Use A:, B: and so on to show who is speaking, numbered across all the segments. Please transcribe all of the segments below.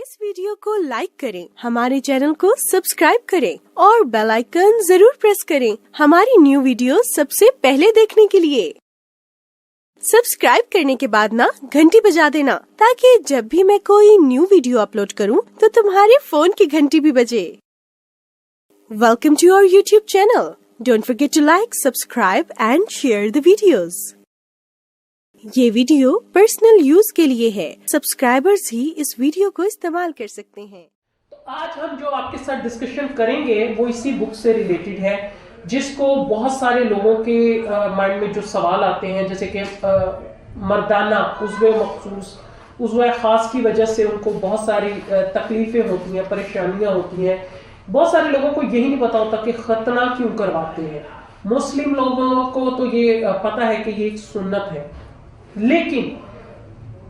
A: इस वीडियो को लाइक करें, हमारे चैनल को सब्सक्राइब करें और बेल आइकन जरूर प्रेस करें हमारी न्यू वीडियो सबसे पहले देखने के लिए। सब्सक्राइब करने के बाद ना घंटी बजा देना ताकि जब भी मैं कोई न्यू वीडियो अपलोड करूं तो तुम्हारे फोन की घंटी भी बजे। Welcome to our YouTube channel. Don't forget to like, subscribe and share the videos. ये वीडियो पर्सनल यूज के लिए है, सब्सक्राइबर्स ही इस वीडियो को इस्तेमाल कर सकते हैं।
B: तो आज हम जो आपके साथ डिस्कशन करेंगे वो इसी बुक से रिलेटेड है, जिसको बहुत सारे लोगों के माइंड में जो सवाल आते हैं, जैसे कि मर्दाना उज़्वे मखसूस, उज़्वे खास की वजह से उनको बहुत सारी तकलीफें होती हैं, परेशानियां होती हैं। बहुत सारे लोगों को यही नहीं पता होता कि खतना क्यों करवाते हैं। मुस्लिम लोगों को तो ये पता है कि ये एक सुन्नत है, लेकिन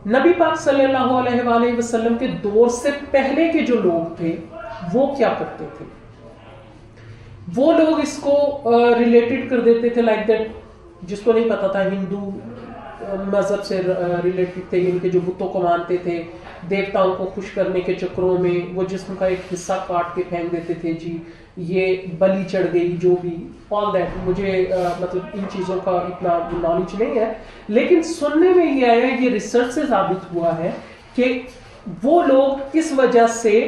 B: नबी पाक सल्लल्लाहु अलैहि वसल्लम के दौर से पहले के जो लोग थे वो क्या करते थे? वो लोग इसको रिलेटेड कर देते थे लाइक दैट, जिसको नहीं पता था हिंदू मजहब से रिलेटेड थे, इनके जो बुतों को मानते थे, देवताओं को खुश करने के चक्करों में वो जिस्म का एक हिस्सा काट के फेंक देते थे, जी ये बलि चढ़ गई, जो भी ऑल दैट। मुझे मतलब इन चीजों का इतना नॉलेज नहीं है, लेकिन सुनने में ये आया, ये रिसर्च से साबित हुआ है कि वो लोग किस वजह से।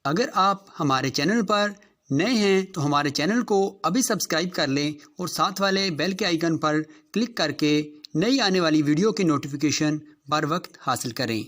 C: अगर आप हमारे चैनल पर नए हैं तो हमारे चैनल को अभी सब्सक्राइब कर लें और साथ वाले बेल के आइकन पर क्लिक करके नई आने वाली वीडियो की नोटिफिकेशन बर वक्त हासिल करें।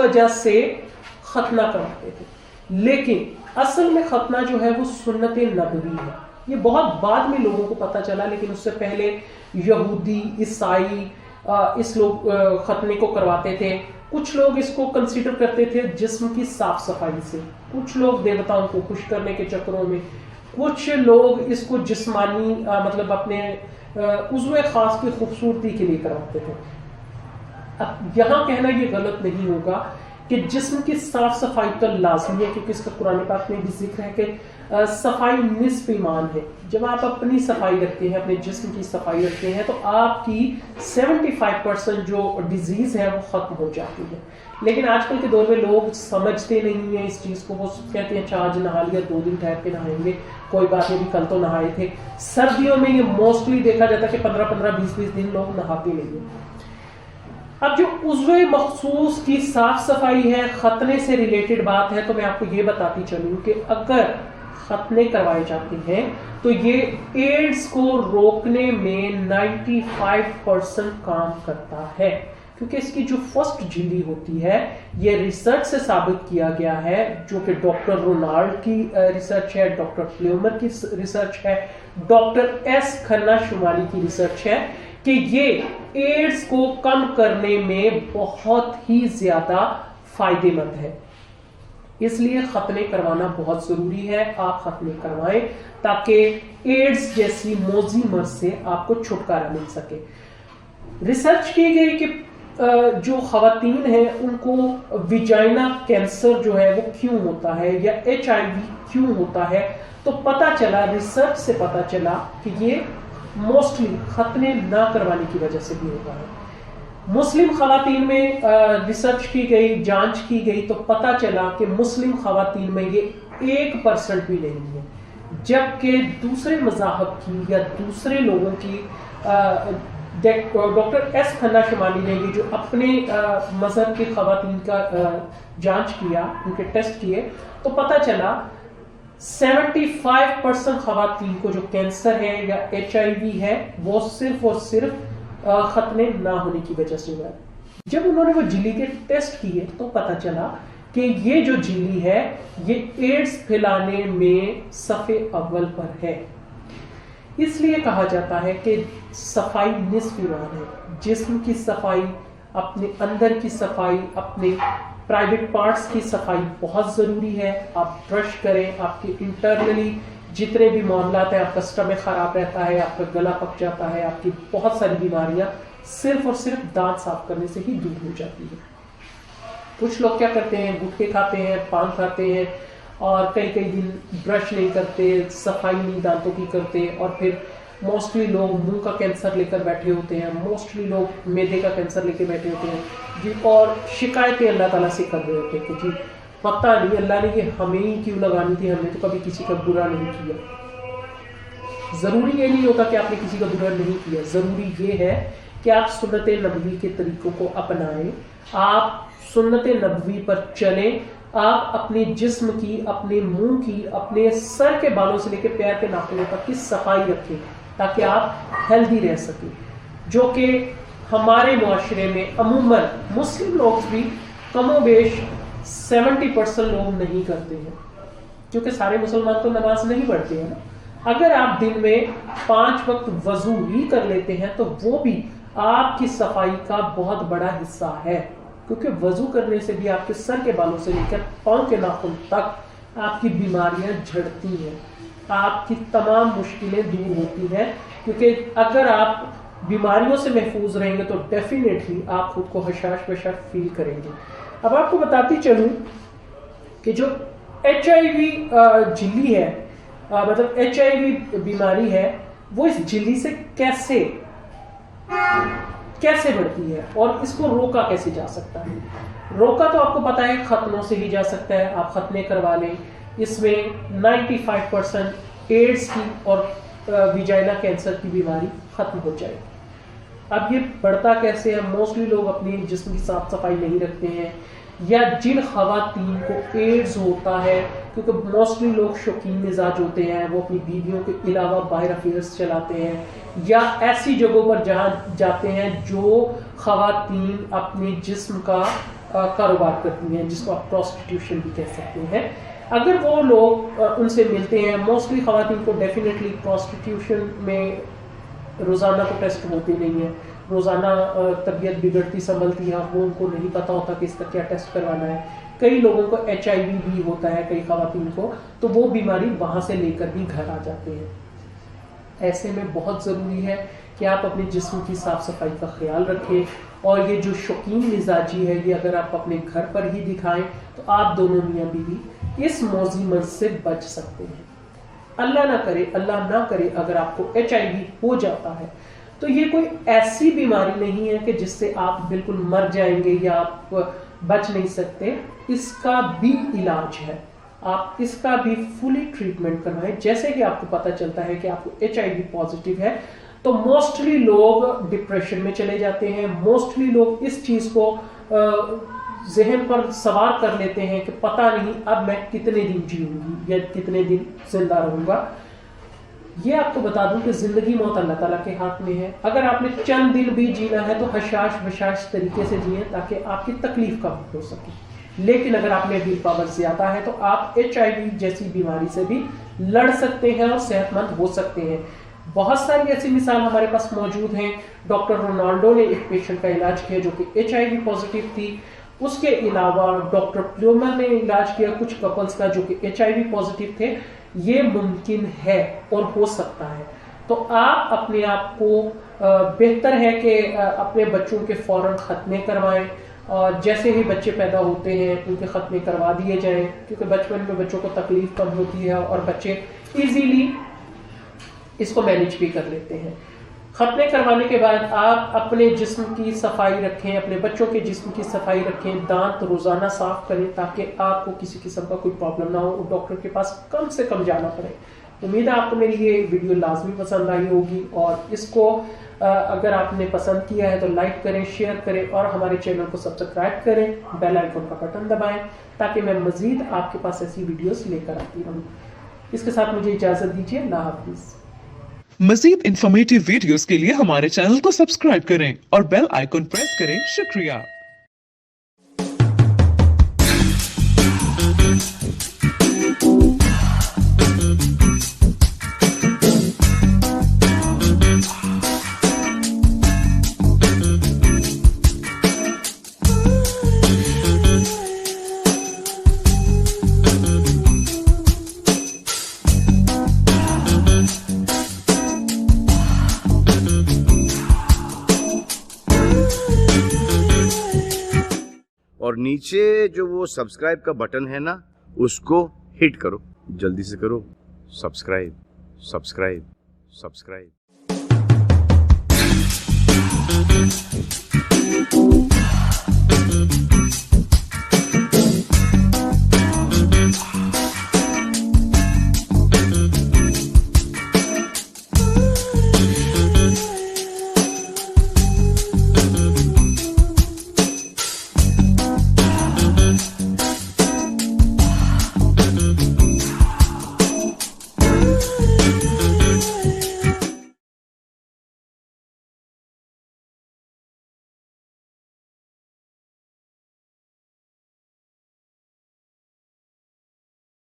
B: वजह से खतना करवाते थे, लेकिन असल में खतना जो है वो सुन्नत नबवी है। ये बहुत बाद में लोगों को पता चला, लेकिन उससे पहले यहूदी, ईसाई इस लोग खतने को करवाते थे। कुछ लोग इसको कंसीडर करते थे जिस्म की साफ सफाई से, कुछ लोग देवताओं को खुश करने के चक्करों में, कुछ लोग इसको जिस्मानी मतलब अपने उज़्वे खास की खूबसूरती के लिए करवाते थे। अब यहाँ कहना ये गलत नहीं होगा कि जिस्म की साफ सफाई तो लाजमी है, क्योंकि इसका कुरान पाक में भी जिक्र है कि सफाई निस्फ ईमान है। जब आप अपनी सफाई रखते हैं, अपने जिस्म की सफाई रखते हैं, तो आपकी 75% जो डिजीज है वो खत्म हो जाती है। लेकिन आजकल के दौर में लोग समझते नहीं है इस चीज को। वो कहते हैं अच्छा आज नहा लिया, 2 दिन ठहर के नहाएंगे, कोई बात नहीं, कल तो नहाए थे। सर्दियों में ये मोस्टली देखा जाता है कि 15-15, 20-20 दिन लोग नहाते नहीं है। अब जो उज़्वे मखसूस की साफ सफाई है, खतने से रिलेटेड बात है, तो मैं आपको ये बताती चलूं कि अगर खतने करवाए जाते हैं तो ये एड्स को रोकने में 95% काम करता है, क्योंकि इसकी जो फर्स्ट झिल्ली होती है, ये रिसर्च से साबित किया गया है, जो कि डॉक्टर रोनाल्ड की रिसर्च है, डॉक्टर प्लेमर की रिसर्च है, डॉक्टर एस खन्ना शुमारी की रिसर्च है, कि ये एड्स को कम करने में बहुत ही ज्यादा फायदेमंद है। इसलिए खतने करवाना बहुत जरूरी है। आप खतने करवाएं ताकि एड्स जैसी मोजी मर्ज से आपको छुटकारा मिल सके। रिसर्च की गई कि जो खवातीन हैं उनको विजाइना कैंसर जो है वो क्यों होता है, या HIV क्यों होता है, तो पता चला, रिसर्च से पता चला कि ये मोस्टली खतने ना करवाने की वजह से भी होता है। मुस्लिम खवातीन में रिसर्च की गई, जांच की गई, तो पता चला कि मुस्लिम खवातीन में ये 1% भी नहीं है, जबकि दूसरे मज़ाहब की या दूसरे लोगों की डॉक्टर एस खन्ना शुमारी ने ये जो अपने मजहब की खवातीन का जांच किया, उनके टेस्ट किए, तो पता चला 75% खवातीन को जो कैंसर है या HIV है वो सिर्फ और सिर्फ खतने ना होने की वजह से हुआ है। जब उन्होंने वो झिल्ली के टेस्ट किए तो पता चला कि ये जो झिल्ली है ये एड्स फैलाने में सफ़े अव्वल पर है। इसलिए कहा जाता है कि सफाई निस्फ ईमान है। जिस्म की सफाई, अपने अंदर की सफाई, अपने प्राइवेट पार्ट्स की सफाई बहुत ज़रूरी है। आप ब्रश करें, आपके इंटरनली जितने भी मामलात हैं, आपका स्टमक खराब रहता है, आपका गला पक जाता है, आपकी बहुत सारी बीमारियां सिर्फ और सिर्फ दांत साफ करने से ही दूर हो जाती है। कुछ लोग क्या करते हैं, गुटखे खाते हैं, पान खाते हैं और कई कई दिन ब्रश नहीं करते, सफाई नहीं दांतों की करते, और फिर मोस्टली लोग मुंह का कैंसर लेकर बैठे होते हैं, मोस्टली लोग मैदे का कैंसर लेकर बैठे होते हैं जी, और शिकायतें अल्लाह ताला से कर रहे होते हैं कि जी पता नहीं अल्लाह ने ये हमें ही क्यों लगानी थी, हमने तो कभी किसी का बुरा नहीं किया। जरूरी ये नहीं होता कि आपने किसी का बुरा नहीं किया, जरूरी ये है कि आप सुन्नत नबवी के तरीकों को अपनाएं, आप सुन्नत नबवी पर चलें, आप अपने जिस्म की, अपने मुंह की, अपने सर के बालों से लेकर पैर के नाखूनों तक की सफाई रखें ताकि आप हेल्दी रह सकें, जो कि हमारे मुआशरे में अमूमन मुस्लिम लोग भी कमोबेश 70% लोग नहीं करते हैं, क्योंकि सारे मुसलमान तो नमाज नहीं पढ़ते हैं ना। अगर आप दिन में 5 वक्त वजू ही कर लेते हैं तो वो भी आपकी सफाई का बहुत बड़ा हिस्सा है, क्योंकि वजू करने से भी आपके सर के बालों से लेकर पांव के नाखून तक आपकी बीमारियां झड़ती हैं, आपकी तमाम मुश्किलें दूर होती हैं, क्योंकि अगर आप बीमारियों से महफूज रहेंगे तो डेफिनेटली आप खुद को हशाश बशाश फील करेंगे। अब आपको बताती चलूं कि जो HIV झिल्ली है, मतलब HIV बीमारी है, वो इस झिल्ली से कैसे बढ़ती है और इसको रोका कैसे जा सकता है। रोका तो आपको पता है खतनों से ही जा सकता है, आप खतने करवा लें, इसमें 95% एड्स की और विजाइना कैंसर की बीमारी खत्म हो जाएगी। अब ये बढ़ता कैसे है, मोस्टली लोग अपनी जिस्म की साफ सफाई नहीं रखते हैं, या जिन खवातीन को एड्स होता है, क्योंकि मोस्टली लोग शौकीन मिजाज होते हैं, वो अपनी बीवियों के अलावा बाहर अफेयर्स चलाते हैं, या ऐसी जगहों पर जहाँ जाते हैं जो खवातीन अपने जिस्म का कारोबार करती हैं, जिसको आप प्रोस्टिट्यूशन भी कह सकते हैं। अगर वो लोग उनसे मिलते हैं, मोस्टली खवातीन को डेफिनेटली प्रोस्टिट्यूशन में रोजाना तो टेस्ट होते नहीं है, रोजाना तबीयत बिगड़ती संभलती है, वो उनको नहीं पता होता कि इसका क्या टेस्ट करवाना है। कई लोगों को HIV भी होता है, कई खवातीन को, तो वो बीमारी वहां से लेकर भी घर आ जाते हैं। ऐसे में बहुत जरूरी है कि आप अपने जिस्म की साफ सफाई का ख्याल रखें, और ये जो शौकीन मिजाजी है, ये अगर आप अपने घर पर ही दिखाएं तो आप दोनों मियां बीवी इस मौजी मर्ज से बच सकते हैं। अल्लाह ना करे अगर आपको HIV हो जाता है तो ये कोई ऐसी बीमारी नहीं है कि जिससे आप बिल्कुल मर जाएंगे या आप बच नहीं सकते। इसका भी इलाज है, आप इसका भी फुली ट्रीटमेंट करवाएं। जैसे कि आपको पता चलता है कि आपको HIV पॉजिटिव है तो मोस्टली लोग डिप्रेशन में चले जाते हैं, मोस्टली लोग इस चीज को जहन पर सवार कर लेते हैं कि पता नहीं अब मैं कितने दिन जीऊंगी या कितने दिन जिंदा रहूंगा। ये आपको बता दूं कि जिंदगी मौत अल्लाह ताला के हाथ में है। अगर आपने चंद दिन भी जीना है तो हशाश बशाश तरीके से जिए ताकि आपकी तकलीफ कम हो सके। लेकिन अगर आप में विल पावर ज्यादा है तो आप HIV जैसी बीमारी से भी लड़ सकते हैं और सेहतमंद हो सकते हैं। बहुत सारी ऐसी मिसाल हमारे पास मौजूद हैं। डॉक्टर रोनाल्डो ने एक पेशेंट का इलाज किया जो कि HIV पॉजिटिव थी। उसके अलावा डॉक्टर प्लूमर ने इलाज किया कुछ कपल्स का जो कि HIV पॉजिटिव थे। ये मुमकिन है और हो सकता है। तो आप अपने आप को बेहतर है कि अपने बच्चों के फौरन खतने करवाएं, और जैसे ही बच्चे पैदा होते हैं उनके खतने करवा दिए जाएं, क्योंकि बचपन में बच्चों को तकलीफ कम होती है और बच्चे इजीली इसको मैनेज भी कर लेते हैं। खतने करवाने के बाद आप अपने जिस्म की सफाई रखें, अपने बच्चों के जिस्म की सफाई रखें, दांत रोजाना साफ करें ताकि आपको किसी किस्म का कोई प्रॉब्लम ना हो और डॉक्टर के पास कम से कम जाना पड़े। उम्मीद है आपको मेरी ये वीडियो लाजमी पसंद आई होगी, और इसको अगर आपने पसंद किया है तो लाइक करें, शेयर करें और हमारे चैनल को सब्सक्राइब करें, बेल आइकन का बटन दबाएं ताकि मैं मजीद आपके पास ऐसी वीडियोस लेकर आती रहूं। इसके साथ मुझे इजाजत दीजिए, अल्लाह हाफिज।
D: मजीद इंफॉर्मेटिव वीडियोस के लिए हमारे चैनल को सब्सक्राइब करें और बेल आइकन प्रेस करें। शुक्रिया।
E: نیچے جو وہ سبسکرائب کا بٹن ہے نا اس کو ہٹ کرو, جلدی سے کرو سبسکرائب سبسکرائب سبسکرائب.